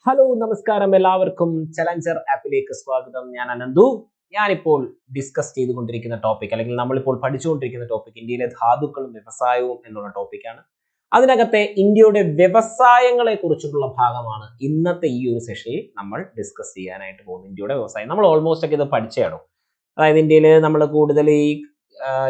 Hello നമസ്കാരം, എല്ലാവർക്കും challenger ആപ്പിലേക്ക് സ്വാഗതം. ഞാൻ അനന്തു. ഞാനിപ്പോൾ ഡിസ്കസ് ചെയ്തുകൊണ്ടിരിക്കുന്ന ടോപ്പിക് അല്ലെങ്കിൽ നമ്മളിപ്പോൾ പഠിച്ചുകൊണ്ടിരിക്കുന്ന ടോപ്പിക് ഇന്ത്യയിലെ ധാതുക്കളും വ്യവസായവും എന്നുള്ള ടോപ്പിക്കാണ്. അതിനകത്തെ ഇന്ത്യയുടെ വ്യവസായങ്ങളെ കുറിച്ചുള്ള ഭാഗമാണ് ഇന്നത്തെ ഈ ഒരു സെഷനിൽ നമ്മൾ ഡിസ്കസ് ചെയ്യാനായിട്ട് പോകുന്നത്. ഇന്ത്യയുടെ വ്യവസായം നമ്മൾ ഓൾമോസ്റ്റ് ഒക്കെ ഇത് പഠിച്ചേടോ. അതായത് ഇന്ത്യയിൽ നമ്മൾ കൂടുതൽ ഈ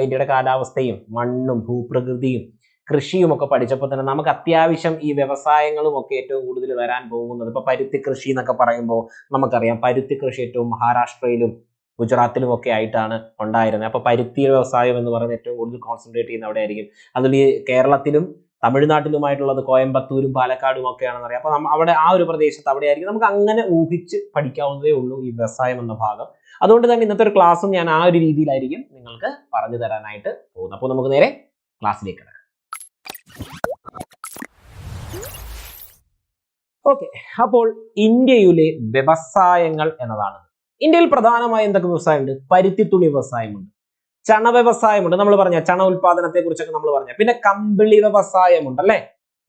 ഇന്ത്യയുടെ കാലാവസ്ഥയും മണ്ണും ഭൂപ്രകൃതിയും കൃഷിയും ഒക്കെ പഠിച്ചപ്പോൾ തന്നെ നമുക്ക് അത്യാവശ്യം ഈ വ്യവസായങ്ങളും ഒക്കെ ഏറ്റവും കൂടുതൽ വരാൻ പോകുന്നത്. ഇപ്പൊ പരുത്തി കൃഷി എന്നൊക്കെ പറയുമ്പോൾ നമുക്കറിയാം, പരുത്തി കൃഷി ഏറ്റവും മഹാരാഷ്ട്രയിലും ഗുജറാത്തിലും ഒക്കെ ആയിട്ടാണ് ഉണ്ടായിരുന്നത്. അപ്പൊ പരുത്തി വ്യവസായം എന്ന് പറയുന്നത് ഏറ്റവും കൂടുതൽ കോൺസെൻട്രേറ്റ് ചെയ്യുന്ന അവിടെ ആയിരിക്കും. അതിൽ ഈ കേരളത്തിലും തമിഴ്നാട്ടിലുമായിട്ടുള്ളത് കോയമ്പത്തൂരും പാലക്കാടും ഒക്കെയാണെന്ന് അറിയാം. അപ്പൊ അവിടെ ആ ഒരു പ്രദേശത്ത് അവിടെ ആയിരിക്കും. നമുക്ക് അങ്ങനെ ഊഹിച്ച് പഠിക്കാവുന്നതേ ഉള്ളൂ ഈ വ്യവസായം എന്ന ഭാഗം. അതുകൊണ്ട് തന്നെ ഇന്നത്തെ ഒരു ക്ലാസ്സും ഞാൻ ആ ഒരു രീതിയിലായിരിക്കും നിങ്ങൾക്ക് പറഞ്ഞു തരാനായിട്ട് പോകുന്നത്. അപ്പോൾ നമുക്ക് നേരെ ക്ലാസ്സിലേക്ക് കിടക്കാം. ഓക്കെ, അപ്പോൾ ഇന്ത്യയിലെ വ്യവസായങ്ങൾ എന്നതാണ്. ഇന്ത്യയിൽ പ്രധാനമായി എന്തൊക്കെ വ്യവസായമുണ്ട്? പരുത്തിത്തുണി വ്യവസായമുണ്ട്, ചണ വ്യവസായമുണ്ട്, നമ്മൾ പറഞ്ഞ ചണ ഉൽപാദനത്തെ കുറിച്ചൊക്കെ നമ്മൾ പറഞ്ഞ, പിന്നെ കമ്പിളി വ്യവസായമുണ്ട് അല്ലെ,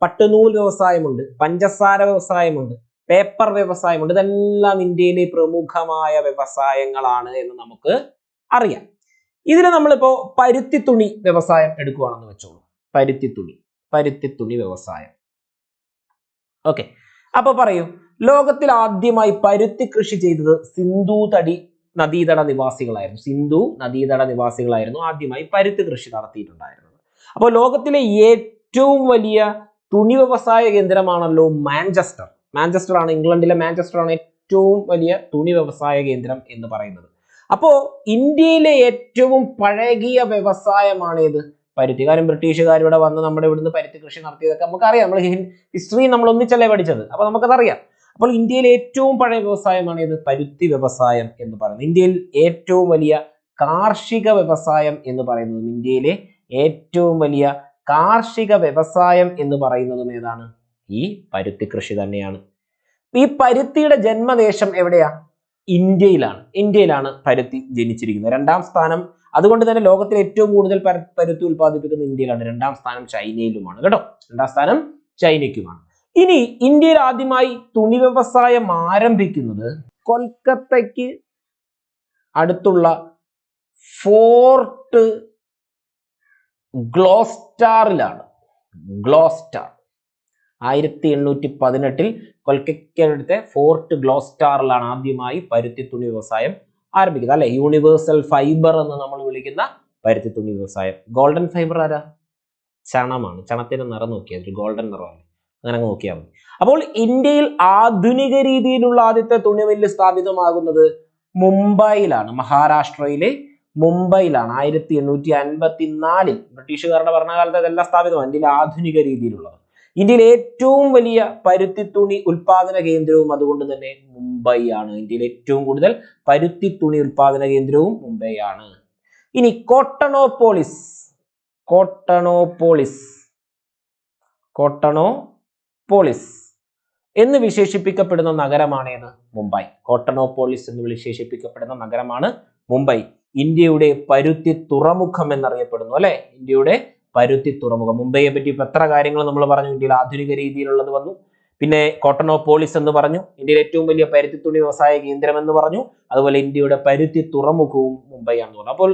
പട്ടുനൂൽ വ്യവസായമുണ്ട്, പഞ്ചസാര വ്യവസായമുണ്ട്, പേപ്പർ വ്യവസായമുണ്ട്. ഇതെല്ലാം ഇന്ത്യയിലെ പ്രമുഖമായ വ്യവസായങ്ങളാണ് എന്ന് നമുക്ക് അറിയാം. ഇതിൽ നമ്മളിപ്പോ പരുത്തിത്തുണി വ്യവസായം എടുക്കുകയാണെന്ന് വെച്ചോളൂ. പരുത്തിത്തുണി വ്യവസായം. ഓക്കെ, അപ്പൊ പറയൂ, ലോകത്തിൽ ആദ്യമായി പരുത്തി കൃഷി ചെയ്തത് സിന്ധു നദീതട നിവാസികളായിരുന്നു ആദ്യമായി പരുത്തി കൃഷി നടത്തിയിട്ടുണ്ടായിരുന്നത്. അപ്പോൾ ലോകത്തിലെ ഏറ്റവും വലിയ തുണി വ്യവസായ കേന്ദ്രമാണല്ലോ മാഞ്ചസ്റ്റർ ആണ്, ഇംഗ്ലണ്ടിലെ മാഞ്ചസ്റ്റർ ആണ് ഏറ്റവും വലിയ തുണി വ്യവസായ കേന്ദ്രം എന്ന് പറയുന്നത്. അപ്പോ ഇന്ത്യയിലെ ഏറ്റവും പഴകിയ വ്യവസായമാണ് ഏത്? പരുത്തി. കാര്യം ബ്രിട്ടീഷുകാർ ഇവിടെ വന്ന് നമ്മുടെ ഇവിടുന്ന് പരുത്തി കൃഷി നടത്തിയതൊക്കെ നമുക്കറിയാം. നമ്മൾ ഹിസ്റ്ററി നമ്മൾ ഒന്നിച്ചല്ലേ പഠിച്ചത്, അപ്പൊ നമുക്കതറിയാം. അപ്പോൾ ഇന്ത്യയിലെ ഏറ്റവും പഴയ വ്യവസായമാണ് ഇത്, പരുത്തി വ്യവസായം എന്ന് പറയുന്നത്. ഇന്ത്യയിൽ ഏറ്റവും വലിയ കാർഷിക വ്യവസായം എന്ന് പറയുന്നതും ഏതാണ്? ഈ പരുത്തി കൃഷി തന്നെയാണ്. ഈ പരുത്തിയുടെ ജന്മദേശം എവിടെയാ? ഇന്ത്യയിലാണ് പരുത്തി ജനിച്ചിരിക്കുന്നത്. രണ്ടാം സ്ഥാനം, അതുകൊണ്ട് തന്നെ ലോകത്തിലെ ഏറ്റവും കൂടുതൽ പരുത്തി ഉൽപ്പാദിപ്പിക്കുന്നത് ഇന്ത്യയിലാണ്. രണ്ടാം സ്ഥാനം ചൈനയിലുമാണ് കേട്ടോ. രണ്ടാം സ്ഥാനം ചൈനയ്ക്കുമാണ്. ഇനി ഇന്ത്യയിൽ ആദ്യമായി തുണി വ്യവസായം ആരംഭിക്കുന്നത് കൊൽക്കത്തയ്ക്ക് അടുത്തുള്ള ഫോർട്ട് ഗ്ലോസ്റ്ററിലാണ്. 1818 കൊൽക്കത്തയുടെ ഫോർട്ട് ഗ്ലോസ്റ്ററിലാണ് ആദ്യമായി പരുത്തി തുണി വ്യവസായം ആരംഭിക്കുന്നത് അല്ലെ. യൂണിവേഴ്സൽ ഫൈബർ എന്ന് നമ്മൾ വിളിക്കുന്ന പരുത്തി തുണി വ്യവസായം. ഗോൾഡൻ ഫൈബർ ആരാ? ചണമാണ്. ചണത്തിന്റെ നിറം നോക്കിയാൽ ഒരു ഗോൾഡൻ നിറമാണ്, അങ്ങനെ നോക്കിയാൽ മതി. അപ്പോൾ ഇന്ത്യയിൽ ആധുനിക രീതിയിലുള്ള ആദ്യത്തെ തുണി മില്ല് സ്ഥാപിതമാകുന്നത് മുംബൈയിലാണ്, മഹാരാഷ്ട്രയിലെ മുംബൈയിലാണ്. 1854 ബ്രിട്ടീഷുകാരുടെ ഭരണകാലത്ത് അതെല്ലാം സ്ഥാപിതമാണ്. ഇന്ത്യയിൽ ആധുനിക രീതിയിലുള്ളത്. ഇന്ത്യയിലെ ഏറ്റവും വലിയ പരുത്തി തുണി ഉൽപാദന കേന്ദ്രവും അതുകൊണ്ട് തന്നെ മുംബൈ ആണ്. ഇന്ത്യയിൽ ഏറ്റവും കൂടുതൽ പരുത്തി തുണി ഉൽപാദന കേന്ദ്രവും മുംബൈ ആണ്. ഇനി കോട്ടണോപോളിസ് എന്ന് വിശേഷിപ്പിക്കപ്പെടുന്ന നഗരമാണ് ഏത്? മുംബൈ. കോട്ടണോപോളിസ് എന്ന് വിശേഷിപ്പിക്കപ്പെടുന്ന നഗരമാണ് മുംബൈ. ഇന്ത്യയുടെ പരുത്തി തുറമുഖം എന്നറിയപ്പെടുന്നു അല്ലെ. ഇന്ത്യയുടെ പരുത്തി തുറമുഖം. മുംബൈയെ പറ്റി ഇപ്പൊ എത്ര കാര്യങ്ങൾ നമ്മൾ പറഞ്ഞു. ഇന്ത്യയിൽ ആധുനിക രീതിയിലുള്ളത് വന്നു, പിന്നെ കോട്ടണോപോളിസ് എന്ന് പറഞ്ഞു, ഇന്ത്യയിലെ ഏറ്റവും വലിയ പരുത്തി തുണി വ്യവസായ കേന്ദ്രം എന്ന് പറഞ്ഞു, അതുപോലെ ഇന്ത്യയുടെ പരുത്തി തുറമുഖവും മുംബൈ ആണെന്ന് പറഞ്ഞു. അപ്പോൾ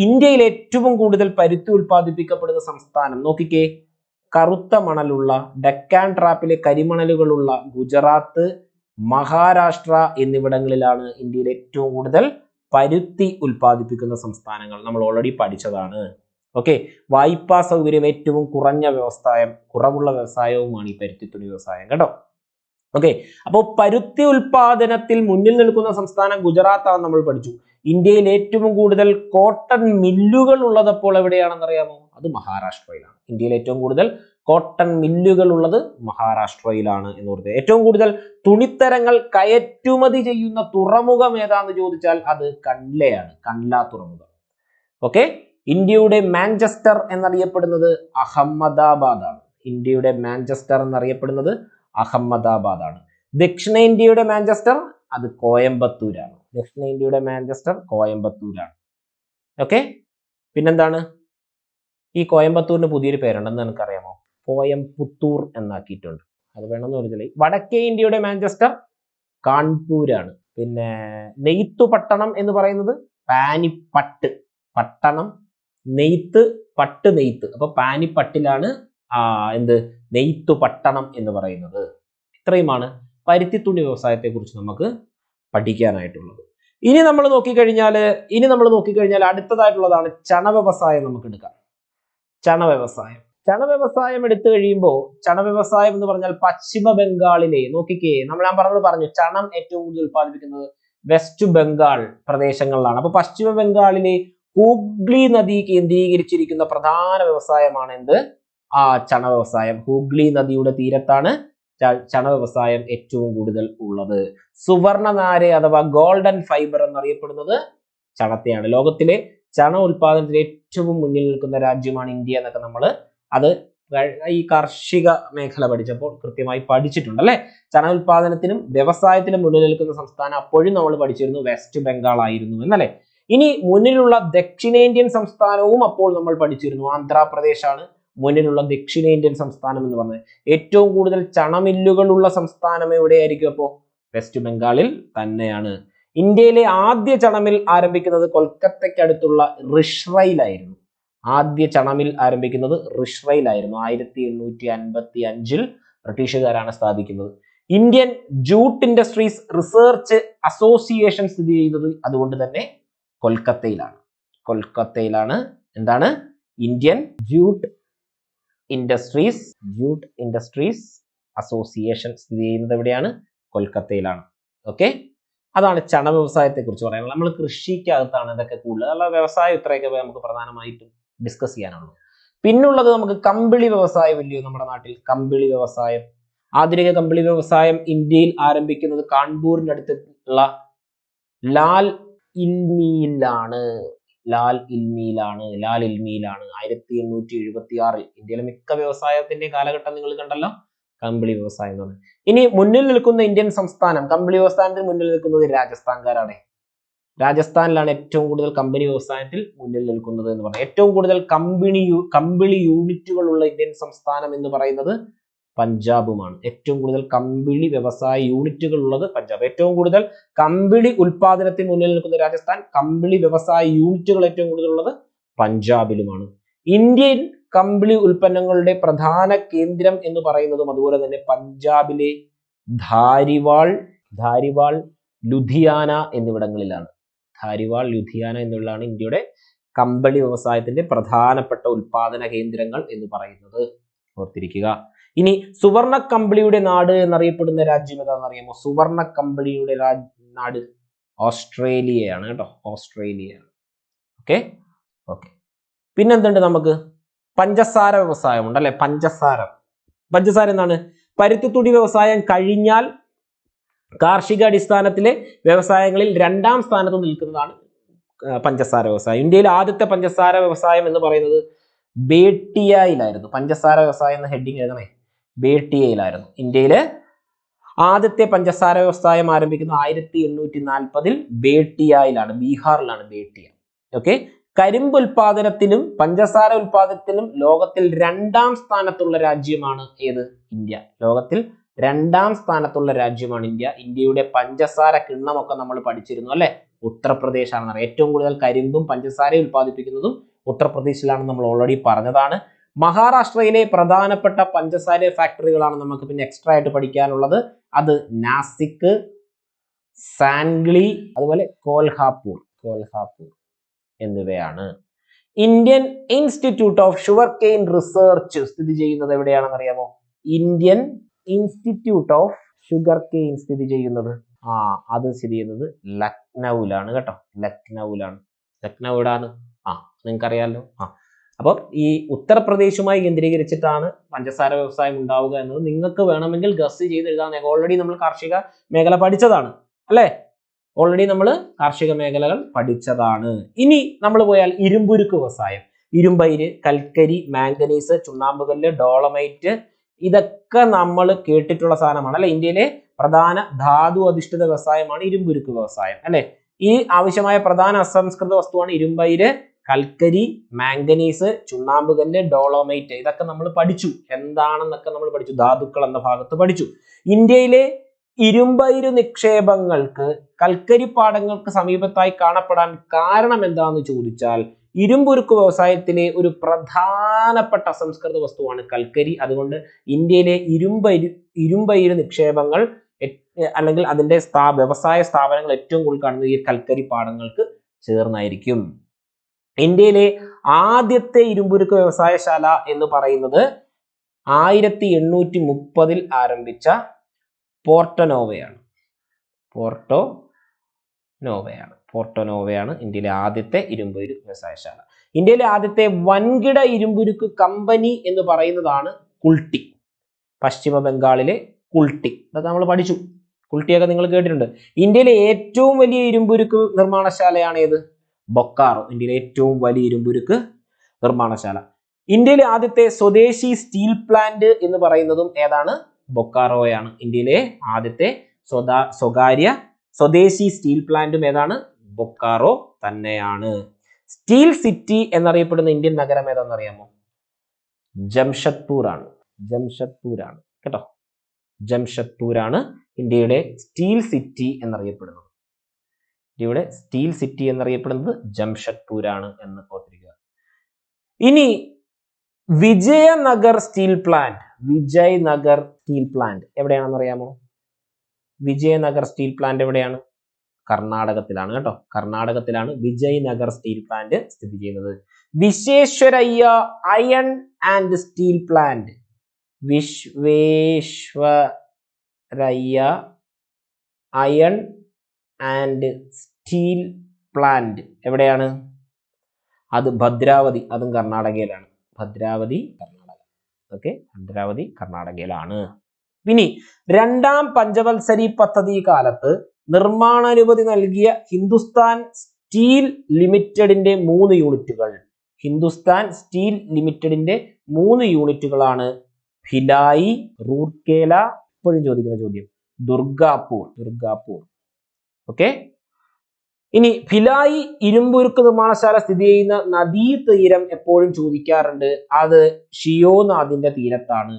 ഇന്ത്യയിൽ ഏറ്റവും കൂടുതൽ പരുത്തി ഉൽപ്പാദിപ്പിക്കപ്പെടുന്ന സംസ്ഥാനം നോക്കിക്കേ, കറുത്ത മണലുള്ള ഡെക്കാൻ ട്രാപ്പിലെ കരിമണലുകളുള്ള ഗുജറാത്ത്, മഹാരാഷ്ട്ര എന്നിവിടങ്ങളിലാണ് ഇന്ത്യയിൽ ഏറ്റവും കൂടുതൽ പരുത്തി ഉൽപ്പാദിപ്പിക്കുന്ന സംസ്ഥാനങ്ങൾ. നമ്മൾ ഓൾറെഡി പഠിച്ചതാണ്. ഓക്കെ, വായ്പാ സൗകര്യം ഏറ്റവും കുറവുള്ള വ്യവസായവുമാണ് ഈ പരുത്തി തുണി വ്യവസായം കേട്ടോ. ഓക്കെ, അപ്പോൾ പരുത്തി ഉൽപാദനത്തിൽ മുന്നിൽ നിൽക്കുന്ന സംസ്ഥാനം ഗുജറാത്താണ് നമ്മൾ പഠിച്ചു. ഇന്ത്യയിൽ ഏറ്റവും കൂടുതൽ കോട്ടൺ മില്ലുകൾ ഉള്ളതപ്പോൾ എവിടെയാണെന്ന് അറിയാമോ? അത് മഹാരാഷ്ട്രയിലാണ്. ഇന്ത്യയിൽ ഏറ്റവും കൂടുതൽ കോട്ടൺ മില്ലുകൾ ഉള്ളത് മഹാരാഷ്ട്രയിലാണ് എന്ന് പറഞ്ഞത്. ഏറ്റവും കൂടുതൽ തുണിത്തരങ്ങൾ കയറ്റുമതി ചെയ്യുന്ന തുറമുഖം ഏതാന്ന് ചോദിച്ചാൽ അത് കണ്ട്ലയാണ്, കണ്ട്ല തുറമുഖം. ഓക്കെ, ഇന്ത്യയുടെ മാഞ്ചസ്റ്റർ എന്നറിയപ്പെടുന്നത് അഹമ്മദാബാദാണ്. ദക്ഷിണേന്ത്യയുടെ മാഞ്ചസ്റ്റർ അത് കോയമ്പത്തൂരാണ്. ഓക്കെ, പിന്നെന്താണ്? ഈ കോയമ്പത്തൂരിന് പുതിയൊരു പേരുണ്ടെന്ന് നിനക്കറിയാമോ? കോയമ്പത്തൂർ എന്നാക്കിയിട്ടുണ്ട്. അത് വേണമെന്ന് പറഞ്ഞാൽ വടക്കേ ഇന്ത്യയുടെ മാഞ്ചസ്റ്റർ കാൺപൂരാണ്. പിന്നെ നെയ്ത്തു പട്ടണം എന്ന് പറയുന്നത് പാനിപ്പട്ട്. പട്ടണം നെയ്ത്ത്, പട്ട് നെയ്ത്ത്. അപ്പൊ പാനിപ്പട്ടിലാണ് എന്ത് നെയ്ത്തു പട്ടണം എന്ന് പറയുന്നത്. ഇത്രയുമാണ് പരുത്തിത്തുണി വ്യവസായത്തെ കുറിച്ച് നമുക്ക് പഠിക്കാനായിട്ടുള്ളത്. ഇനി നമ്മൾ നോക്കിക്കഴിഞ്ഞാൽ അടുത്തതായിട്ടുള്ളതാണ് ചണ വ്യവസായം. നമുക്ക് എടുക്കാം ചണ വ്യവസായം. ചണ വ്യവസായം എടുത്തു കഴിയുമ്പോൾ ചണ വ്യവസായം എന്ന് പറഞ്ഞാൽ പശ്ചിമ ബംഗാളിലെ, നോക്കിക്കേ, ഞാൻ പറഞ്ഞു ചണം ഏറ്റവും കൂടുതൽ ഉത്പാദിപ്പിക്കുന്നത് വെസ്റ്റ് ബംഗാൾ പ്രദേശങ്ങളിലാണ്. അപ്പൊ പശ്ചിമ ബംഗാളിലെ ഹൂഗ്ലി നദി കേന്ദ്രീകരിച്ചിരിക്കുന്ന പ്രധാന വ്യവസായമാണ് എന്ത് ചണ വ്യവസായം. ഹൂഗ്ലി നദിയുടെ തീരത്താണ് ചണ വ്യവസായം ഏറ്റവും കൂടുതൽ ഉള്ളത്. സുവർണ നാര് അഥവാ ഗോൾഡൻ ഫൈബർ എന്നറിയപ്പെടുന്നത് ചണത്തെയാണ്. ലോകത്തിലെ ചണ ഉൽപാദനത്തിൽ ഏറ്റവും മുന്നിൽ നിൽക്കുന്ന രാജ്യമാണ് ഇന്ത്യ എന്നൊക്കെ നമ്മൾ അത് ഈ കാർഷിക മേഖല പഠിച്ചപ്പോൾ കൃത്യമായി പഠിച്ചിട്ടുണ്ട് അല്ലെ. ചണ ഉൽപാദനത്തിനും വ്യവസായത്തിലും മുന്നിൽ നിൽക്കുന്ന സംസ്ഥാനം അപ്പോഴും നമ്മൾ പഠിച്ചിരുന്നു വെസ്റ്റ് ബംഗാൾ ആയിരുന്നു എന്നല്ലേ. ഇനി മുന്നിലുള്ള ദക്ഷിണേന്ത്യൻ സംസ്ഥാനവും അപ്പോൾ നമ്മൾ പഠിച്ചിരുന്നു ആന്ധ്രാപ്രദേശാണ് മുന്നിലുള്ള ദക്ഷിണേന്ത്യൻ സംസ്ഥാനം എന്ന് പറഞ്ഞത്. ഏറ്റവും കൂടുതൽ ചണമില്ലുകളുള്ള സംസ്ഥാനം എവിടെയായിരിക്കും? അപ്പോൾ വെസ്റ്റ് ബംഗാളിൽ തന്നെയാണ്. ഇന്ത്യയിലെ ആദ്യ ചണമിൽ ആരംഭിക്കുന്നത് കൊൽക്കത്തയ്ക്കടുത്തുള്ള റിഷ്റയിലായിരുന്നു. ആദ്യ ചണമിൽ ആരംഭിക്കുന്നത് റിഷ്റയിലായിരുന്നു. 1855 ബ്രിട്ടീഷുകാരാണ് സ്ഥാപിക്കുന്നത്. Indian jute industries research association സ്ഥിതി ചെയ്യുന്നത് അതുകൊണ്ട് തന്നെ കൊൽക്കത്തയിലാണ്. എന്താണ്? ഇന്ത്യൻ ജൂട്ട് ഇൻഡസ്ട്രീസ് അസോസിയേഷൻ സ്ഥിതി ചെയ്യുന്നത് എവിടെയാണ്? കൊൽക്കത്തയിലാണ്. ഓക്കെ, അതാണ് ചണ വ്യവസായത്തെ കുറിച്ച് പറയാനുള്ളത്. നമ്മൾ കൃഷിക്കകത്താണ് ഇതൊക്കെ കൂടുതൽ, അല്ല വ്യവസായം ഇത്രയൊക്കെ നമുക്ക് പ്രധാനമായിട്ടും ഡിസ്കസ് ചെയ്യാനുള്ളൂ. പിന്നുള്ളത് നമുക്ക് കമ്പിളി വ്യവസായം ഇല്ലയോ നമ്മുടെ നാട്ടിൽ? കമ്പിളി വ്യവസായം, ആധുനിക കമ്പിളി വ്യവസായം ഇന്ത്യയിൽ ആരംഭിക്കുന്നത് കാൺപൂരിനടുത്തുള്ള ലാൽ ഇൽമിയിലാണ്. 1876 ഇന്ത്യയിലെ മിക്ക വ്യവസായത്തിന്റെ കാലഘട്ടം നിങ്ങൾ കണ്ടല്ലോ, കമ്പിളി വ്യവസായം എന്ന് പറഞ്ഞത്. ഇനി മുന്നിൽ നിൽക്കുന്ന ഇന്ത്യൻ സംസ്ഥാനം, കമ്പിളി വ്യവസായത്തിന് മുന്നിൽ നിൽക്കുന്നത് രാജസ്ഥാൻകാരാണ്. രാജസ്ഥാനിലാണ് ഏറ്റവും കൂടുതൽ കമ്പനി വ്യവസായത്തിൽ മുന്നിൽ നിൽക്കുന്നത് എന്ന് പറഞ്ഞാൽ. ഏറ്റവും കൂടുതൽ കമ്പിളി യൂണിറ്റുകൾ ഉള്ള ഇന്ത്യൻ സംസ്ഥാനം എന്ന് പറയുന്നത് പഞ്ചാബുമാണ്. ഏറ്റവും കൂടുതൽ കമ്പിളി വ്യവസായ യൂണിറ്റുകൾ ഉള്ളത് പഞ്ചാബ്. ഏറ്റവും കൂടുതൽ കമ്പിളി ഉൽപാദനത്തിൽ മുന്നിൽ നിൽക്കുന്ന രാജസ്ഥാൻ, കമ്പിളി വ്യവസായ യൂണിറ്റുകൾ ഏറ്റവും കൂടുതൽ ഉള്ളത് പഞ്ചാബിലുമാണ്. ഇന്ത്യൻ കമ്പിളി ഉൽപ്പന്നങ്ങളുടെ പ്രധാന കേന്ദ്രം എന്ന് പറയുന്നതും അതുപോലെ തന്നെ പഞ്ചാബിലെ ധാരിവാൾ, ലുധിയാന എന്നിവിടങ്ങളിലാണ്. എന്നിവിടങ്ങളാണ് ഇന്ത്യയുടെ കമ്പിളി വ്യവസായത്തിന്റെ പ്രധാനപ്പെട്ട ഉൽപാദന കേന്ദ്രങ്ങൾ എന്ന് പറയുന്നത്. ഓർത്തിരിക്കുക. ഇനി സുവർണ കമ്പിളിയുടെ നാട് എന്നറിയപ്പെടുന്ന രാജ്യം ഏതാണെന്നറിയാമോ? സുവർണ കമ്പിളിയുടെ നാട് ഓസ്ട്രേലിയയാണ് കേട്ടോ, ഓസ്ട്രേലിയയാണ്. ഓക്കെ. പിന്നെന്തുണ്ട്? നമുക്ക് പഞ്ചസാര വ്യവസായം ഉണ്ട് അല്ലെ. പഞ്ചസാര എന്താണ്? പരുത്തിത്തുണി വ്യവസായം കഴിഞ്ഞാൽ കാർഷിക അടിസ്ഥാനത്തിലെ വ്യവസായങ്ങളിൽ 2ാം സ്ഥാനത്ത് നിൽക്കുന്നതാണ് പഞ്ചസാര വ്യവസായം. ഇന്ത്യയിൽ ആദ്യത്തെ പഞ്ചസാര വ്യവസായം എന്ന് പറയുന്നത് ബേട്ടിയയിലായിരുന്നു. പഞ്ചസാര വ്യവസായം എന്ന ഹെഡിങ് എഴുതണേ, ബേട്ടിയയിലായിരുന്നു. ഇന്ത്യയിലെ ആദ്യത്തെ പഞ്ചസാര വ്യവസായം ആരംഭിക്കുന്നത് 1840 ബേട്ടിയയിലാണ്, ബീഹാറിലാണ് ബേട്ടിയ. ഓക്കെ. കരിമ്പ് ഉൽപാദനത്തിലും പഞ്ചസാര ഉൽപാദനത്തിലും ലോകത്തിൽ 2ാം സ്ഥാനത്തുള്ള രാജ്യമാണ് ഏത്? ഇന്ത്യ. ലോകത്തിൽ 2ാം സ്ഥാനത്തുള്ള രാജ്യമാണ് ഇന്ത്യ. ഇന്ത്യയുടെ പഞ്ചസാര കിണ്ണമൊക്കെ നമ്മൾ പഠിച്ചിരുന്നു അല്ലെ. ഉത്തർപ്രദേശാണെന്ന് അറിയാം. ഏറ്റവും കൂടുതൽ കരിമ്പും പഞ്ചസാരയും ഉൽപ്പാദിപ്പിക്കുന്നതും ഉത്തർപ്രദേശിലാണെന്ന് നമ്മൾ ഓൾറെഡി പറഞ്ഞതാണ്. മഹാരാഷ്ട്രയിലെ പ്രധാനപ്പെട്ട പഞ്ചസാര ഫാക്ടറികളാണ് നമുക്ക് പിന്നെ എക്സ്ട്രാ ആയിട്ട് പഠിക്കാനുള്ളത്. അത് നാസിക്, സാൻഗ്ലി, അതുപോലെ കോൽഹാപൂർ എന്നിവയാണ്. Indian Institute of Sugarcane Research സ്ഥിതി ചെയ്യുന്നത് എവിടെയാണെന്ന് അറിയാമോ? Indian Institute of Sugarcane സ്ഥിതി ചെയ്യുന്നത് അത് സ്ഥിതി ചെയ്യുന്നത് ലക്നൌവിലാണ് കേട്ടോ. ലക്നൌ എവിടാണ്? നിങ്ങൾക്കറിയാലോ. അപ്പം ഈ ഉത്തർപ്രദേശുമായി കേന്ദ്രീകരിച്ചിട്ടാണ് പഞ്ചസാര വ്യവസായം ഉണ്ടാവുക എന്നത് നിങ്ങൾക്ക് വേണമെങ്കിൽ ഗസ് ചെയ്ത് എഴുതാൻ. ഓൾറെഡി നമ്മൾ കാർഷിക മേഖല പഠിച്ചതാണ് അല്ലെ. കാർഷിക മേഖലകൾ പഠിച്ചതാണ്. ഇനി നമ്മൾ പോയാൽ ഇരുമ്പുരുക്ക് വ്യവസായം. ഇരുമ്പയിര്, കൽക്കരി, മാംഗനീസ്, ചുണ്ണാമ്പുകല്ല്, ഡോളമൈറ്റ്, ഇതൊക്കെ നമ്മൾ കേട്ടിട്ടുള്ള സാധനമാണ് അല്ലെ. ഇന്ത്യയിലെ പ്രധാന ധാതു അധിഷ്ഠിത വ്യവസായമാണ് ഇരുമ്പുരുക്ക് വ്യവസായം അല്ലെ. ഈ ആവശ്യമായ പ്രധാന അസംസ്കൃത വസ്തുവാണ് ഇരുമ്പയിര്, കൽക്കരി, മാംഗനീസ്, ചുണ്ണാമ്പുകല്ല്, ഡോളോമൈറ്റ് ഇതൊക്കെ നമ്മൾ പഠിച്ചു. എന്താണെന്നൊക്കെ നമ്മൾ പഠിച്ചു. ധാതുക്കൾ എന്ന ഭാഗത്ത് പഠിച്ചു. ഇന്ത്യയിലെ ഇരുമ്പയിര് നിക്ഷേപങ്ങൾക്ക് കൽക്കരിപ്പാടങ്ങൾക്ക് സമീപത്തായി കാണപ്പെടാൻ കാരണം എന്താണെന്ന് ചോദിച്ചാൽ ഇരുമ്പുരുക്ക് വ്യവസായത്തിലെ ഒരു പ്രധാനപ്പെട്ട അസംസ്കൃത വസ്തുവാണ് കൽക്കരി. അതുകൊണ്ട് ഇന്ത്യയിലെ ഇരുമ്പയിര് നിക്ഷേപങ്ങൾ അല്ലെങ്കിൽ അതിന്റെ വ്യവസായ സ്ഥാപനങ്ങൾ ഏറ്റവും കൂടുതൽ കാണുന്നത് ഈ കൽക്കരി പാടങ്ങൾക്ക് ചേർന്നായിരിക്കും. ഇന്ത്യയിലെ ആദ്യത്തെ ഇരുമ്പുരുക്ക് വ്യവസായശാല എന്ന് പറയുന്നത് 1830 ആരംഭിച്ച പോർട്ടോനോവയാണ്. പോർട്ടോനോവയാണ് ഇന്ത്യയിലെ ആദ്യത്തെ ഇരുമ്പുരുക്ക് വ്യവസായശാല. ഇന്ത്യയിലെ ആദ്യത്തെ വൻകിട ഇരുമ്പുരുക്ക് കമ്പനി എന്ന് പറയുന്നതാണ് കുൾട്ടി. പശ്ചിമ ബംഗാളിലെ കുൾട്ടി. ഇതൊക്കെ നമ്മൾ പഠിച്ചു. കുൾട്ടിയൊക്കെ നിങ്ങൾ കേട്ടിട്ടുണ്ട്. ഇന്ത്യയിലെ ഏറ്റവും വലിയ ഇരുമ്പുരുക്ക് നിർമ്മാണശാലയാണ് ഏത്? ബൊക്കാറോ. ഇന്ത്യയിലെ ഏറ്റവും വലിയ ഇരുമ്പുരുക്ക് നിർമ്മാണശാല. ഇന്ത്യയിലെ ആദ്യത്തെ സ്വദേശി സ്റ്റീൽ പ്ലാന്റ് എന്ന് പറയുന്നതും ഏതാണ്? ബൊക്കാറോയാണ്. ഇന്ത്യയിലെ ആദ്യത്തെ സ്വകാര്യ സ്വദേശി സ്റ്റീൽ പ്ലാന്റും ഏതാണ്? ബൊക്കാറോ തന്നെയാണ്. സ്റ്റീൽ സിറ്റി എന്നറിയപ്പെടുന്ന ഇന്ത്യൻ നഗരം ഏതാണെന്ന് അറിയാമോ? ജംഷഡ്പൂർ ആണ് കേട്ടോ. ജംഷഡ്പൂരാണ് ഇന്ത്യയുടെ സ്റ്റീൽ സിറ്റി എന്നറിയപ്പെടുന്നത്. ഇന്ത്യയുടെ സ്റ്റീൽ സിറ്റി എന്നറിയപ്പെടുന്നത് ജംഷഡ്പൂരാണ് എന്ന് ഓർത്തിരിക്കുക. ഇനി വിജയനഗർ സ്റ്റീൽ പ്ലാന്റ് എവിടെയാണെന്ന് അറിയാമോ? വിജയനഗർ സ്റ്റീൽ പ്ലാന്റ് എവിടെയാണ്? കർണാടകത്തിലാണ് കേട്ടോ. കർണാടകത്തിലാണ് വിജയനഗർ സ്റ്റീൽ പ്ലാന്റ് സ്ഥിതി ചെയ്യുന്നത്. Visvesvaraya iron and steel plant. Visvesvaraya iron and steel plant എവിടെയാണ്? അത് ഭദ്രാവതി. അതും കർണാടകയിലാണ്. ഭദ്രാവതി കർണാടകയിലാണ്. ഇനി രണ്ടാം പഞ്ചവത്സരി പദ്ധതി കാലത്ത് നിർമ്മാണാനുമതി നൽകിയ ഹിന്ദുസ്ഥാൻ സ്റ്റീൽ ലിമിറ്റഡിന്റെ 3 യൂണിറ്റുകൾ. ഹിന്ദുസ്ഥാൻ സ്റ്റീൽ ലിമിറ്റഡിന്റെ 3 യൂണിറ്റുകളാണ് ഭിലായി, റൂർക്കേല, ഇപ്പോഴും ചോദിക്കുന്ന ചോദ്യം, ദുർഗാപൂർ. ഓക്കെ. ഇനി ഭിലായി ഇരുമ്പുരുക്ക് നിർമ്മാണശാല സ്ഥിതി ചെയ്യുന്ന നദീതീരം എപ്പോഴും ചോദിക്കാറുണ്ട്. അത് ഷിയോനാഥിന്റെ തീരത്താണ്.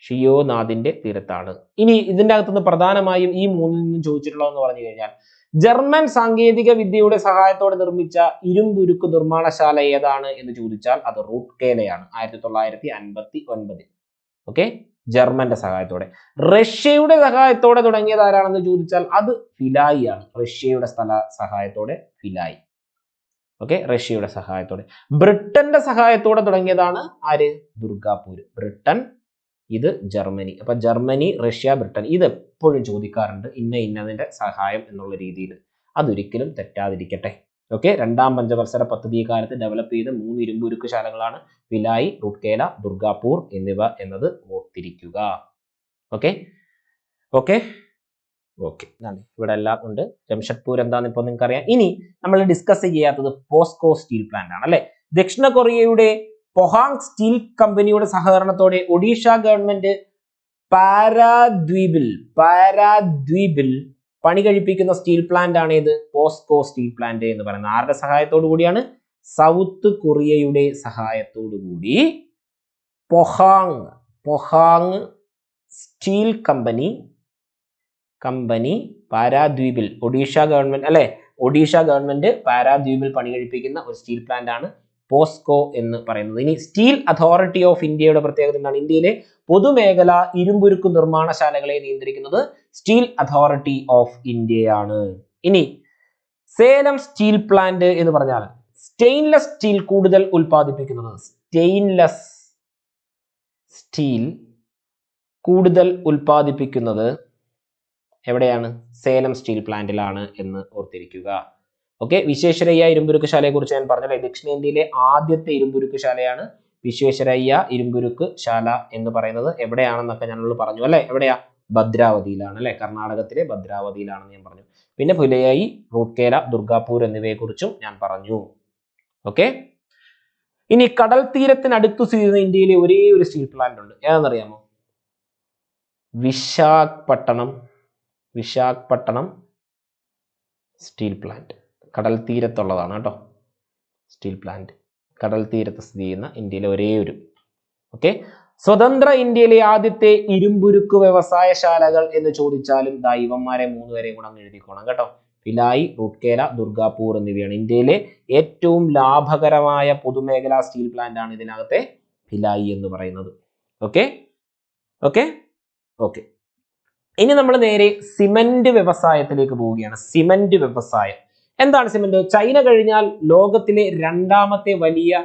ഷിയോനാഥിന്റെ തീരത്താണ്. ഇനി ഇതിന്റെ അകത്തുനിന്ന് പ്രധാനമായും ഈ 3ൽ നിന്നും ചോദിച്ചിട്ടുള്ളതെന്ന് പറഞ്ഞു കഴിഞ്ഞാൽ ജർമ്മൻ സാങ്കേതിക വിദ്യയുടെ സഹായത്തോടെ നിർമ്മിച്ച ഇരുമ്പുരുക്ക് നിർമ്മാണശാല ഏതാണ് എന്ന് ചോദിച്ചാൽ അത് റൂർക്കേലയാണ്. 1959. ഓക്കെ. ജർമ്മന്റെ സഹായത്തോടെ. റഷ്യയുടെ സഹായത്തോടെ തുടങ്ങിയത് ആരാണെന്ന് ചോദിച്ചാൽ അത് ഭിലായി ആണ്. റഷ്യയുടെ സഹായത്തോടെ ഭിലായി. ഓക്കെ. റഷ്യയുടെ സഹായത്തോടെ. ബ്രിട്ടന്റെ സഹായത്തോടെ തുടങ്ങിയതാണ് ആര്? ദുർഗാപൂർ. ബ്രിട്ടൻ, ഇത് ജർമ്മനി. അപ്പൊ ജർമ്മനി, റഷ്യ, ബ്രിട്ടൻ ഇത് എപ്പോഴും ചോദിക്കാറുണ്ട് ഇന്നതിന്റെ സഹായം എന്നുള്ള രീതിയിൽ. അതൊരിക്കലും തെറ്റാതിരിക്കട്ടെ. ഓക്കെ. രണ്ടാം പഞ്ചവത്സര പദ്ധതി കാലത്ത് ഡെവലപ്പ് ചെയ്ത 3 ഇരുമ്പുരുക്ക് ശാലകളാണ് ഭിലായി, റൂർക്കേല, ദുർഗാപൂർ എന്നിവ എന്നത് ഓർത്തിരിക്കുക. ഓക്കെ. ഇവിടെ എല്ലാം ഉണ്ട്. ജംഷഡ്പൂർ എന്താന്ന് ഇപ്പൊ നിങ്ങൾക്ക് അറിയാം. ഇനി നമ്മൾ ഡിസ്കസ് ചെയ്യാത്തത് പോസ്കോ സ്റ്റീൽ പ്ലാന്റ് ആണ് അല്ലെ. ദക്ഷിണ കൊറിയയുടെ പൊഹാങ് സ്റ്റീൽ കമ്പനിയുടെ സഹകരണത്തോടെ ഒഡീഷ ഗവൺമെന്റ് പാരാദ്വീപിൽ പണി കഴിപ്പിക്കുന്ന സ്റ്റീൽ പ്ലാന്റ് ആണ് ഇത്? പോസ്കോ സ്റ്റീൽ പ്ലാന്റ് എന്ന് പറയുന്നത്. ആരുടെ സഹായത്തോടു കൂടിയാണ്? സൗത്ത് കൊറിയയുടെ സഹായത്തോടു കൂടി പൊഹാങ് സ്റ്റീൽ കമ്പനി പാരാദ്വീപിൽ, ഒഡീഷ ഗവൺമെന്റ് പാരാദ്വീപിൽ പണി കഴിപ്പിക്കുന്ന ഒരു സ്റ്റീൽ പ്ലാന്റ് ആണ് പോസ്കോ എന്ന് പറയുന്നത്. ഇനി സ്റ്റീൽ അതോറിറ്റി ഓഫ് ഇന്ത്യയുടെ പ്രത്യേകത എന്താണ്? ഇന്ത്യയിലെ പൊതുമേഖല ഇരുമ്പുരുക്ക് നിർമ്മാണശാലകളെ നിയന്ത്രിക്കുന്നത് സ്റ്റീൽ അതോറിറ്റി ഓഫ് ഇന്ത്യയാണ്. ഇനി സേലം സ്റ്റീൽ പ്ലാന്റ് എന്ന് പറഞ്ഞാൽ സ്റ്റെയിൻലെസ് സ്റ്റീൽ കൂടുതൽ ഉൽപ്പാദിപ്പിക്കുന്നത് എവിടെയാണ്? സേലം സ്റ്റീൽ പ്ലാന്റിലാണ് എന്ന് ഓർത്തിരിക്കുക. ഓക്കെ. വിശ്വേശ്വരയ്യ ഇരുമ്പുരുക്ക് ശാലയെ കുറിച്ച് ഞാൻ പറഞ്ഞല്ലോ. ദക്ഷിണേന്ത്യയിലെ ആദ്യത്തെ ഇരുമ്പുരുക്ക് ശാലയാണ് വിശ്വേശ്വരയ്യ ഇരുമ്പുരുക്ക് ശാല എന്ന് പറയുന്നത്. എവിടെയാണെന്നൊക്കെ ഞാനോട് പറഞ്ഞു അല്ലെ. എവിടെയാ? ഭദ്രാവതിയിലാണ് അല്ലെ. കർണാടകത്തിലെ ഭദ്രാവതിയിലാണെന്ന് ഞാൻ പറഞ്ഞു. പിന്നെ ഭിലായി, റൂർക്കേല, ദുർഗാപൂർ എന്നിവയെ കുറിച്ചും ഞാൻ പറഞ്ഞു. ഓക്കെ. ഇനി കടൽ തീരത്തിനടുത്ത് സ്ഥിതി ചെയ്യുന്ന ഇന്ത്യയിലെ ഒരേ ഒരു സ്റ്റീൽ പ്ലാന്റ് ഉണ്ട്. ഏതാണെന്നറിയാമോ? Visakhapatnam steel plant. കടൽ തീരത്തുള്ളതാണ് കേട്ടോ. സ്റ്റീൽ പ്ലാന്റ് കടൽ തീരത്ത് സ്ഥിതി ചെയ്യുന്ന ഇന്ത്യയിലെ ഒരേ ഒരു. ഓക്കെ, സ്വതന്ത്ര ഇന്ത്യയിലെ ആദ്യത്തെ ഇരുമ്പുരുക്ക് വ്യവസായശാലകൾ എന്ന് ചോദിച്ചാലും ഇവന്മാരെ 3 പേരെയും കൂടെ അങ്ങ് എഴുതിക്കോണം കേട്ടോ. ഭിലായ്, റൂർക്കേല, ദുർഗാപൂർ എന്നിവയാണ്. ഇന്ത്യയിലെ ഏറ്റവും ലാഭകരമായ പൊതുമേഖലാ സ്റ്റീൽ പ്ലാന്റ് ആണ് ഇതിനകത്തെ ഭിലായ് എന്ന് പറയുന്നത്. ഓക്കെ ഓക്കെ ഓക്കെ ഇനി നമ്മൾ നേരെ സിമന്റ് വ്യവസായത്തിലേക്ക് പോവുകയാണ്. സിമന്റ് വ്യവസായം എന്താണ്? സിമന്റ് ചൈന കഴിഞ്ഞാൽ ലോകത്തിലെ 2ാമത്തെ വലിയ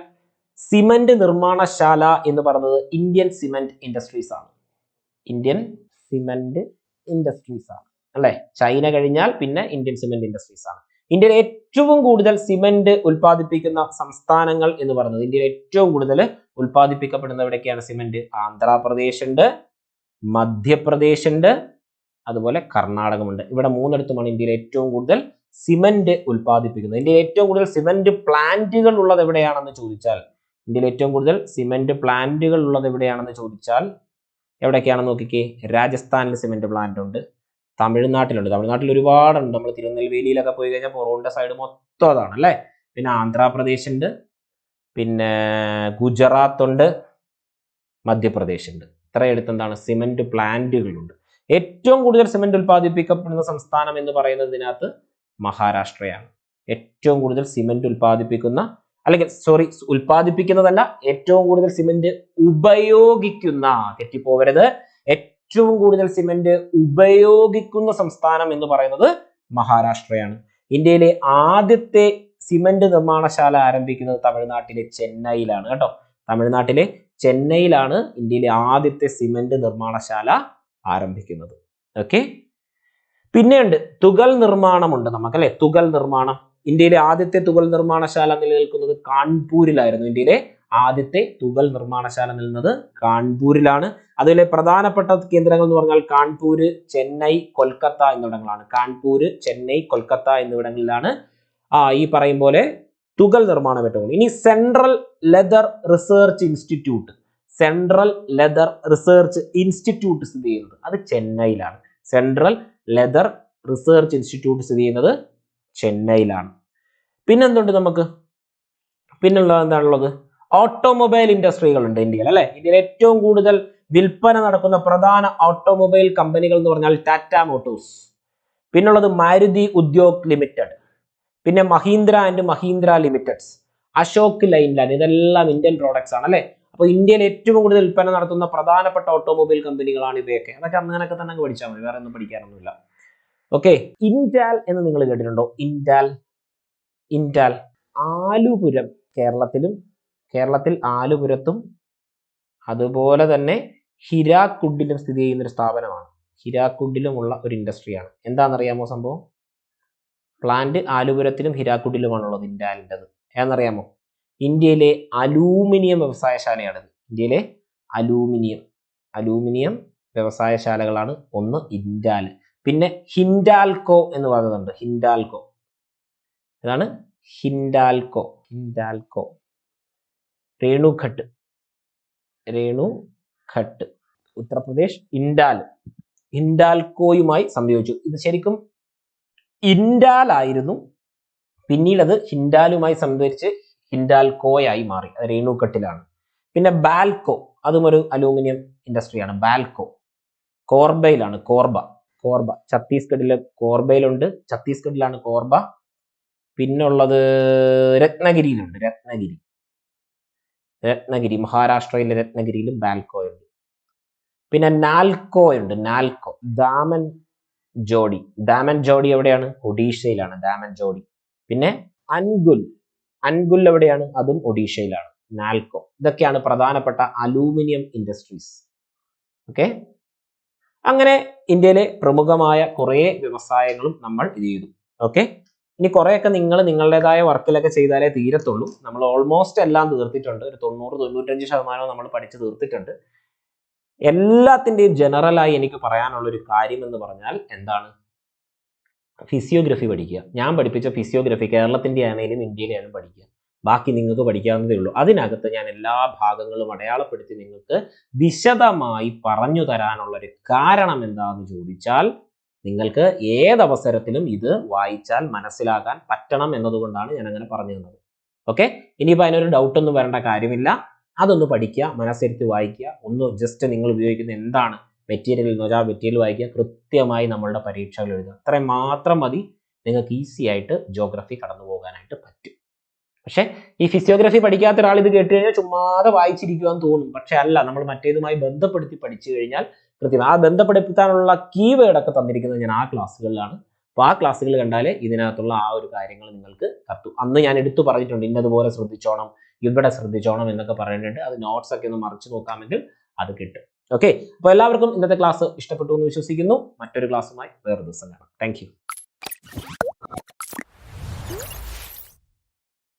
സിമന്റ് നിർമ്മാണശാല എന്ന് പറയുന്നത് ഇന്ത്യൻ സിമന്റ് ഇൻഡസ്ട്രീസ് ആണ്. ഇന്ത്യൻ സിമന്റ് ഇൻഡസ്ട്രീസ് ആണ് അല്ലെ. ചൈന കഴിഞ്ഞാൽ പിന്നെ ഇന്ത്യൻ സിമന്റ് ഇൻഡസ്ട്രീസ് ആണ്. ഇന്ത്യയിൽ ഏറ്റവും കൂടുതൽ സിമന്റ് ഉൽപ്പാദിപ്പിക്കുന്ന സംസ്ഥാനങ്ങൾ എന്ന് പറയുന്നത്, ഇന്ത്യയിൽ ഏറ്റവും കൂടുതൽ ഉൽപ്പാദിപ്പിക്കപ്പെടുന്ന എവിടെയൊക്കെയാണ് സിമന്റ്? ആന്ധ്രാപ്രദേശ് ഉണ്ട്, മധ്യപ്രദേശ് ഉണ്ട്, അതുപോലെ കർണാടകമുണ്ട്. ഇവിടെ 3ഇടത്തുമാണ് ഇന്ത്യയിൽ ഏറ്റവും കൂടുതൽ സിമന്റ് ഉൽപ്പാദിപ്പിക്കുന്നത്. ഇന്ത്യയിൽ ഏറ്റവും കൂടുതൽ സിമന്റ് പ്ലാന്റുകൾ ഉള്ളത് എവിടെയാണെന്ന് ചോദിച്ചാൽ, ഇന്ത്യയിൽ ഏറ്റവും കൂടുതൽ സിമന്റ് പ്ലാന്റുകൾ ഉള്ളത് എവിടെയാണെന്ന് ചോദിച്ചാൽ എവിടെയൊക്കെയാണെന്ന് നോക്കിക്കേ. രാജസ്ഥാനിൽ സിമന്റ് പ്ലാന്റ് ഉണ്ട്, തമിഴ്നാട്ടിലുണ്ട്. തമിഴ്നാട്ടിൽ ഒരുപാടുണ്ട്. നമ്മൾ തിരുനെൽവേലിയിലൊക്കെ പോയി കഴിഞ്ഞാൽ പൊറോണ്ട സൈഡ് മൊത്തം അതാണ് അല്ലേ. പിന്നെ ആന്ധ്രാപ്രദേശ് ഉണ്ട്, പിന്നെ ഗുജറാത്ത് ഉണ്ട്, മധ്യപ്രദേശ് ഉണ്ട്. ഇത്രയെടുത്ത് എന്താണ്? സിമന്റ് പ്ലാന്റുകളുണ്ട്. ഏറ്റവും കൂടുതൽ സിമന്റ് ഉൽപ്പാദിപ്പിക്കപ്പെടുന്ന സംസ്ഥാനം എന്ന് പറയുന്നതിനകത്ത് മഹാരാഷ്ട്രയാണ്. ഏറ്റവും കൂടുതൽ സിമന്റ് ഉൽപ്പാദിപ്പിക്കുന്ന, അല്ലെങ്കിൽ ഉൽപ്പാദിപ്പിക്കുന്നതല്ല, ഏറ്റവും കൂടുതൽ സിമന്റ് ഉപയോഗിക്കുന്ന, തെറ്റിപ്പോവരുത്, ഏറ്റവും കൂടുതൽ സിമന്റ് ഉപയോഗിക്കുന്ന സംസ്ഥാനം എന്ന് പറയുന്നത് മഹാരാഷ്ട്രയാണ്. ഇന്ത്യയിലെ ആദ്യത്തെ സിമന്റ് നിർമ്മാണശാല ആരംഭിക്കുന്നത് തമിഴ്നാട്ടിലെ ചെന്നൈയിലാണ് കേട്ടോ. തമിഴ്നാട്ടിലെ ചെന്നൈയിലാണ് ഇന്ത്യയിലെ ആദ്യത്തെ സിമന്റ് നിർമ്മാണശാല ആരംഭിക്കുന്നത്. ഓക്കെ, പിന്നെയുണ്ട് തുകൽ നിർമ്മാണമുണ്ട് നമുക്കല്ലേ. തുകൽ നിർമ്മാണം, ഇന്ത്യയിലെ ആദ്യത്തെ തുകൽ നിർമ്മാണശാല നിലനിൽക്കുന്നത് കാൺപൂരിലായിരുന്നു. ഇന്ത്യയിലെ ആദ്യത്തെ തുകൽ നിർമ്മാണശാല നിൽക്കുന്നത് കാൺപൂരിലാണ്. അതിലെ പ്രധാനപ്പെട്ട കേന്ദ്രങ്ങൾ എന്ന് പറഞ്ഞാൽ കാൺപൂര്, ചെന്നൈ, കൊൽക്കത്ത എന്നിവിടങ്ങളാണ്. കാൺപൂര്, ചെന്നൈ, കൊൽക്കത്ത എന്നിവിടങ്ങളിലാണ് ഈ പറയും പോലെ തുകൽ നിർമ്മാണം ഏറ്റവും. ഇനി central leather research institute, central leather research institute സ്ഥിതി ചെയ്യുന്നത് അത് ചെന്നൈയിലാണ്. സെൻട്രൽ ലെതർ റിസർച്ച് ഇൻസ്റ്റിറ്റ്യൂട്ട് സ്ഥിതി ചെയ്യുന്നത് ചെന്നൈയിലാണ്. പിന്നെന്തുണ്ട് നമുക്ക്? പിന്നുള്ളത് എന്താണുള്ളത്? ഓട്ടോമൊബൈൽ ഇൻഡസ്ട്രികളുണ്ട് ഇന്ത്യയിൽ അല്ലെ. ഇന്ത്യയിൽ ഏറ്റവും കൂടുതൽ വിൽപ്പന നടക്കുന്ന പ്രധാന ഓട്ടോമൊബൈൽ കമ്പനികൾ എന്ന് പറഞ്ഞാൽ ടാറ്റ മോട്ടോഴ്സ്, പിന്നുള്ളത് മാരുതി ഉദ്യോഗ് ലിമിറ്റഡ്, പിന്നെ മഹീന്ദ്ര ആൻഡ് മഹീന്ദ്ര ലിമിറ്റഡ്സ്, അശോക് ലൈൻലാൻഡ്. ഇതെല്ലാം ഇന്ത്യൻ പ്രോഡക്ട്സ് ആണ് അല്ലെ. അപ്പോൾ ഇന്ത്യയിൽ ഏറ്റവും കൂടുതൽ വിൽപ്പന നടത്തുന്ന പ്രധാനപ്പെട്ട ഓട്ടോമൊബൈൽ കമ്പനികളാണ് ഇവയൊക്കെ. അതൊക്കെ അങ്ങനെയൊക്കെ തന്നെ പഠിച്ചാൽ മതി, വേറെ ഒന്നും പഠിക്കാനൊന്നുമില്ല. ഓക്കെ, ഇൻഡാൽ എന്ന് നിങ്ങൾ കേട്ടിട്ടുണ്ടോ? ഇൻഡാൽ, ഇൻഡാൽ ആലുപുരം, കേരളത്തിൽ ആലുപുരത്തും അതുപോലെ തന്നെ ഹിരാക്കുഡിലും സ്ഥിതി ചെയ്യുന്ന ഒരു സ്ഥാപനമാണ്. ഹിരാക്കുഡിലുമുള്ള ഒരു ഇൻഡസ്ട്രിയാണ്. എന്താണെന്നറിയാമോ സംഭവം? പ്ലാന്റ് ആലുപുരത്തിലും ഹിരാക്കുഡിലുമാണുള്ളത് ഇൻഡാലിൻ്റെത്. ഏതെന്നറിയാമോ? ഇന്ത്യയിലെ അലൂമിനിയം വ്യവസായശാലയാണിത്. ഇന്ത്യയിലെ അലൂമിനിയം വ്യവസായശാലകളാണ് ഒന്ന് ഇൻഡാൽ. പിന്നെ ഹിൻഡാൽകോ എന്ന് പറയുന്നുണ്ട്. ഹിൻഡാൽകോ, ഇതാണ് ഹിൻഡാൽകോ. രേണുഘട്ട് ഉത്തർപ്രദേശ്. ഹിൻഡാൽകോയുമായി സംയോജിച്ചു. ഇത് ശരിക്കും ഇൻഡാൽ ആയിരുന്നു, പിന്നീട് അത് ഹിൻഡാലുമായി സംയോജിച്ച് ഹിൻഡാൽകോയായി മാറി. അത് രേണുഘട്ടിലാണ്. പിന്നെ ബാൽകോ, അതും ഒരു അലൂമിനിയം ഇൻഡസ്ട്രിയാണ്. ബാൽകോ കോർബയിലാണ്. കോർബ ഛത്തീസ്ഗഡിലെ കോർബയിലുണ്ട്. ഛത്തീസ്ഗഡിലാണ് കോർബ. പിന്നുള്ളത് രത്നഗിരിയിലുണ്ട്. രത്നഗിരി മഹാരാഷ്ട്രയിലെ രത്നഗിരിയിലും ബാൽകോ ഉണ്ട്. പിന്നെ നാൽക്കോ ഉണ്ട്. നാൽക്കോ ദാമൻ ജോഡി എവിടെയാണ്? ഒഡീഷയിലാണ് ദാമൻ ജോഡി. പിന്നെ അൻഗുൽ എവിടെയാണ്? അതും ഒഡീഷയിലാണ്. നാൽക്കോ. ഇതൊക്കെയാണ് പ്രധാനപ്പെട്ട അലൂമിനിയം ഇൻഡസ്ട്രീസ്. ഓക്കെ, അങ്ങനെ ഇന്ത്യയിലെ പ്രമുഖമായ കുറേ വ്യവസായങ്ങളും നമ്മൾ ഇത് ചെയ്തു. ഓക്കെ, ഇനി കുറേയൊക്കെ നിങ്ങൾ നിങ്ങളുടേതായ വർക്കിലൊക്കെ ചെയ്താലേ തീരത്തുള്ളൂ. നമ്മൾ ഓൾമോസ്റ്റ് എല്ലാം തീർത്തിട്ടുണ്ട്. ഒരു 90-95% നമ്മൾ പഠിച്ച് തീർത്തിട്ടുണ്ട്. എല്ലാത്തിൻ്റെയും ജനറലായി എനിക്ക് പറയാനുള്ളൊരു കാര്യം എന്ന് പറഞ്ഞാൽ എന്താണ്? ഫിസിയോഗ്രഫി പഠിക്കുക. ഞാൻ പഠിപ്പിച്ച ഫിസിയോഗ്രഫി കേരളത്തിൻ്റെ ആണെങ്കിലും ഇന്ത്യയിലെ ആണെങ്കിലും പഠിക്കുക. ബാക്കി നിങ്ങൾക്ക് പഠിക്കാവുന്നതേ ഉള്ളൂ. അതിനകത്ത് ഞാൻ എല്ലാ ഭാഗങ്ങളും അടയാളപ്പെടുത്തി നിങ്ങൾക്ക് വിശദമായി പറഞ്ഞു തരാനുള്ളൊരു കാരണം എന്താണെന്ന് ചോദിച്ചാൽ നിങ്ങൾക്ക് ഏതവസരത്തിലും ഇത് വായിച്ചാൽ മനസ്സിലാക്കാൻ പറ്റണം എന്നതുകൊണ്ടാണ് ഞാൻ അങ്ങനെ പറഞ്ഞു തന്നത്. ഓക്കെ, ഇനിയിപ്പോൾ അതിനൊരു ഡൗട്ടൊന്നും വരേണ്ട കാര്യമില്ല. അതൊന്ന് പഠിക്കുക, മനസ്സിരുത്തി വായിക്കുക. ഒന്ന് ജസ്റ്റ് നിങ്ങൾ ഉപയോഗിക്കുന്ന എന്താണ് മെറ്റീരിയൽ എന്ന് വെച്ചാൽ മെറ്റീരിയൽ വായിക്കുക, കൃത്യമായി നമ്മളുടെ പരീക്ഷകൾ എഴുതുക. അത്രയും മാത്രം മതി, നിങ്ങൾക്ക് ഈസി ആയിട്ട് ജോഗ്രഫി കടന്നു പോകാനായിട്ട് പറ്റും. പക്ഷെ ഈ ഫിസിയോഗ്രഫി പഠിക്കാത്ത ഒരാൾ ഇത് കേട്ട് കഴിഞ്ഞാൽ ചുമ്മാതെ വായിച്ചിരിക്കുവാൻ തോന്നും. പക്ഷെ അല്ല, നമ്മൾ മറ്റേതുമായി ബന്ധപ്പെടുത്തി പഠിച്ചു കഴിഞ്ഞാൽ കൃത്യം ആ ബന്ധപ്പെടുത്താനുള്ള കീവേഡ് ഒക്കെ തന്നിരിക്കുന്നത് ഞാൻ ആ ക്ലാസ്സുകളിലാണ്. അപ്പോൾ ആ ക്ലാസ്സുകൾ കണ്ടാലേ ഇതിനകത്തുള്ള ആ ഒരു കാര്യങ്ങൾ നിങ്ങൾക്ക് കത്തും. അന്ന് ഞാൻ എടുത്തു പറഞ്ഞിട്ടുണ്ട്, ഇന്നതുപോലെ ശ്രദ്ധിച്ചോണം, ഇവിടെ ശ്രദ്ധിച്ചോണം എന്നൊക്കെ പറയുന്നുണ്ട്. അത് നോട്ട്സ് ഒക്കെ ഒന്ന് മറിച്ച് നോക്കാമെങ്കിൽ അത് കിട്ടും. ഓക്കെ, അപ്പോൾ എല്ലാവർക്കും ഇന്നത്തെ ക്ലാസ് ഇഷ്ടപ്പെട്ടു എന്ന് വിശ്വസിക്കുന്നു. മറ്റൊരു ക്ലാസ്സുമായി വേറെ ദിവസം കാണാം. താങ്ക്